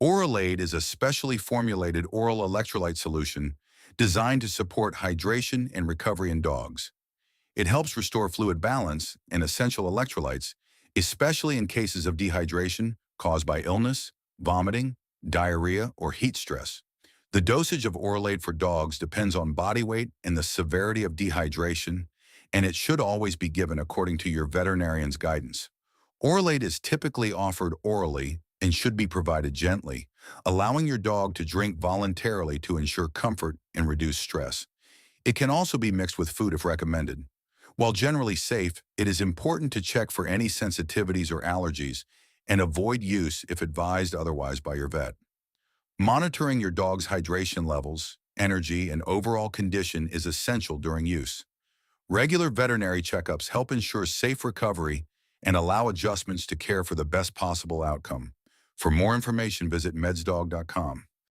Oralade is a specially formulated oral electrolyte solution designed to support hydration and recovery in dogs. It helps restore fluid balance and essential electrolytes, especially in cases of dehydration caused by illness, vomiting, diarrhea, or heat stress. The dosage of Oralade for dogs depends on body weight and the severity of dehydration, and it should always be given according to your veterinarian's guidance. Oralade is typically offered orally and should be provided gently, allowing your dog to drink voluntarily to ensure comfort and reduce stress. It can also be mixed with food if recommended. While generally safe, it is important to check for any sensitivities or allergies and avoid use if advised otherwise by your vet. Monitoring your dog's hydration levels, energy, and overall condition is essential during use. Regular veterinary checkups help ensure safe recovery and allow adjustments to care for the best possible outcome. For more information, visit medsdog.com.